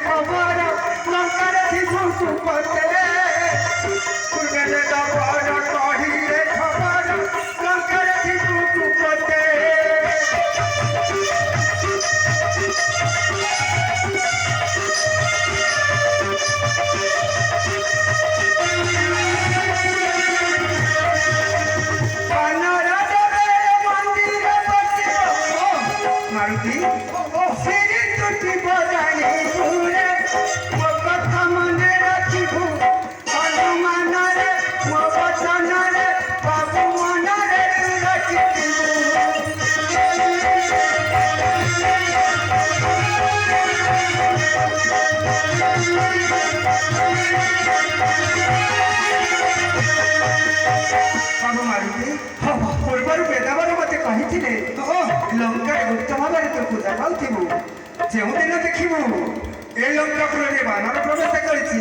খবর লঙ্কার শিশু সুপতে পূর্বে খবর কহিলে খবর লঙ্কার শিশু সুপতে মারুতি সিঁড়ি দুটি বজানি ঘুরে ମୋ କଥା ମନେ ରଖିବୁ ହନୁମାନରେ ମୋ ବଚନରେ ବାବୁ ମନରେ ତୁ ବାବୁ ମାରୁତି ପୂର୍ବରୁ ବେଦବର ମୋତେ କହିଥିଲେ ଲଙ୍କାରେ ଗୁପ୍ତ ଭାବରେ ତୁ ପୂଜା ପାଉଥିବୁ ଯେଉଁଦିନ ଦେଖିବୁ ଏ ଲଙ୍କାପୁରରେ ବାନର ପ୍ରବେଶ କରିଛି